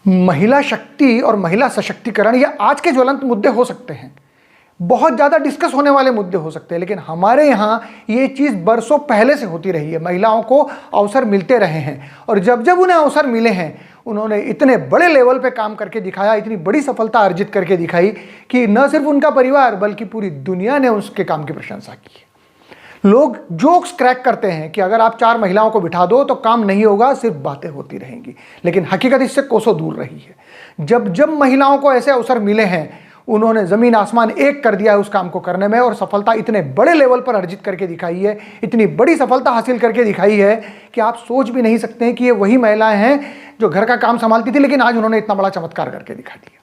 महिला शक्ति और महिला सशक्तिकरण ये आज के ज्वलंत मुद्दे हो सकते हैं, बहुत ज़्यादा डिस्कस होने वाले मुद्दे हो सकते हैं, लेकिन हमारे यहाँ ये चीज़ बरसों पहले से होती रही है। महिलाओं को अवसर मिलते रहे हैं और जब जब उन्हें अवसर मिले हैं उन्होंने इतने बड़े लेवल पे काम करके दिखाया, इतनी बड़ी सफलता अर्जित करके दिखाई कि न सिर्फ उनका परिवार बल्कि पूरी दुनिया ने उसके काम की प्रशंसा की है। लोग जोक्स क्रैक करते हैं कि अगर आप 4 महिलाओं को बिठा दो तो काम नहीं होगा, सिर्फ बातें होती रहेंगी, लेकिन हकीकत इससे कोसों दूर रही है। जब जब महिलाओं को ऐसे अवसर मिले हैं उन्होंने ज़मीन आसमान एक कर दिया है उस काम को करने में, और सफलता इतने बड़े लेवल पर अर्जित करके दिखाई है, इतनी बड़ी सफलता हासिल करके दिखाई है कि आप सोच भी नहीं सकते हैं कि ये वही महिलाएं हैं जो घर का काम संभालती थी, लेकिन आज उन्होंने इतना बड़ा चमत्कार करके दिखा दिया।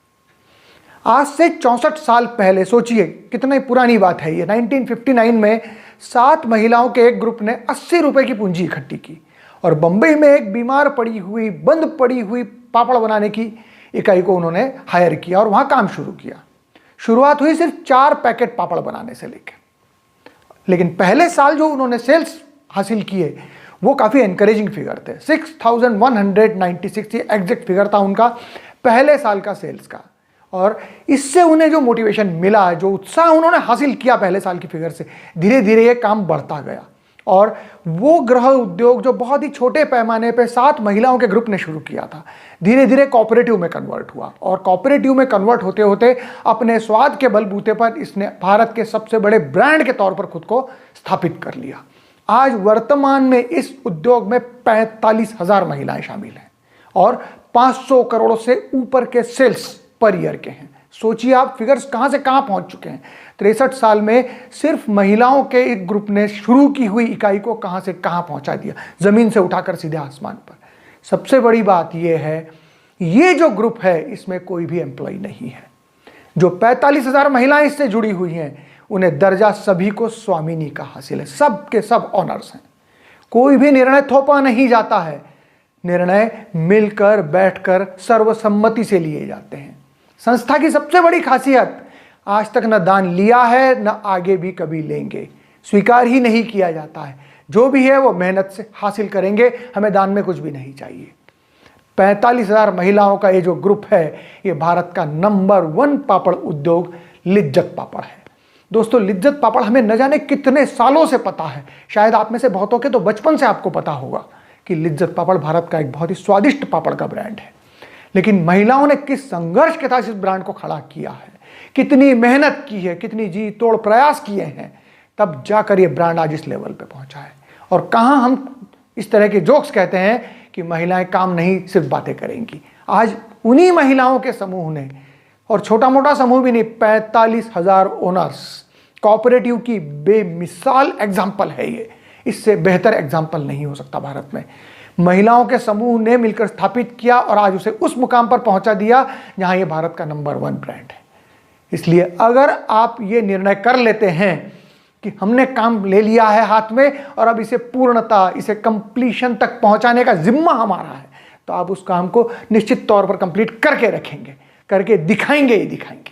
आज से 64 साल पहले, सोचिए कितनी पुरानी बात है ये, 1959 में 7 महिलाओं के एक ग्रुप ने 80 रुपए की पूंजी इकट्ठी की और बंबई में एक बीमार पड़ी हुई, बंद पड़ी हुई पापड़ बनाने की इकाई को उन्होंने हायर किया और वहां काम शुरू किया। शुरुआत हुई सिर्फ 4 पैकेट पापड़ बनाने से लेकर, लेकिन पहले साल जो उन्होंने सेल्स हासिल किए वो काफ़ी एनकरेजिंग फिगर थे। 6196 ये एग्जैक्ट फिगर था उनका पहले साल का सेल्स का, और इससे उन्हें जो मोटिवेशन मिला, जो उत्साह उन्होंने हासिल किया पहले साल की फिगर से, धीरे धीरे ये काम बढ़ता गया और वो गृह उद्योग जो बहुत ही छोटे पैमाने पे 7 महिलाओं के ग्रुप ने शुरू किया था, धीरे धीरे कोऑपरेटिव में कन्वर्ट हुआ और कोऑपरेटिव में कन्वर्ट होते होते अपने स्वाद के बलबूते पर इसने भारत के सबसे बड़े ब्रांड के तौर पर खुद को स्थापित कर लिया। आज वर्तमान में इस उद्योग में 45,000 महिलाएं शामिल हैं और 500 करोड़ से ऊपर के सेल्स पर ईयर के हैं। सोचिए आप फिगर्स कहां से कहां पहुंच चुके हैं। 63 साल में सिर्फ महिलाओं के एक ग्रुप ने शुरू की हुई इकाई को कहां से कहां पहुंचा दिया, जमीन से उठाकर सीधे आसमान पर। सबसे बड़ी बात यह है, ये जो ग्रुप है इसमें कोई भी एम्प्लॉय नहीं है। जो 45,000 महिलाएं इससे जुड़ी हुई हैं उन्हें दर्जा सभी को स्वामिनी का हासिल है, सब के सब ऑनर्स हैं। कोई भी निर्णय थोपा नहीं जाता है, निर्णय मिलकर बैठकर सर्वसम्मति से लिए जाते हैं। संस्था की सबसे बड़ी खासियत, आज तक न दान लिया है न आगे भी कभी लेंगे, स्वीकार ही नहीं किया जाता है। जो भी है वो मेहनत से हासिल करेंगे, हमें दान में कुछ भी नहीं चाहिए। 45,000 महिलाओं का ये जो ग्रुप है ये भारत का नंबर 1 पापड़ उद्योग लिज्जत पापड़ है। दोस्तों, लिज्जत पापड़ हमें न जाने कितने सालों से पता है, शायद आप में से बहुतों के तो बचपन से आपको पता होगा कि लिज्जत पापड़ भारत का एक बहुत ही स्वादिष्ट पापड़ का ब्रांड है। लेकिन महिलाओं ने किस संघर्ष के साथ इस ब्रांड को खड़ा किया है, कितनी मेहनत की है, कितनी जी तोड़ प्रयास किए हैं, तब जाकर ये ब्रांड आज इस लेवल पे पहुंचा है। और कहां हम इस तरह के जोक्स कहते हैं कि महिलाएं काम नहीं सिर्फ बातें करेंगी। आज उन्हीं महिलाओं के समूह ने, और छोटा मोटा समूह भी नहीं, 45,000 ओनर्स, कोऑपरेटिव की बेमिसाल एग्जाम्पल है ये। इससे बेहतर एग्जाम्पल नहीं हो सकता भारत में। महिलाओं के समूह ने मिलकर स्थापित किया और आज उसे उस मुकाम पर पहुंचा दिया जहां ये भारत का नंबर 1 ब्रांड है। इसलिए अगर आप ये निर्णय कर लेते हैं कि हमने काम ले लिया है हाथ में और अब इसे पूर्णता, इसे कंप्लीशन तक पहुंचाने का जिम्मा हमारा है, तो आप उस काम को निश्चित तौर पर कंप्लीट करके रखेंगे, करके दिखाएंगे ही दिखाएंगे।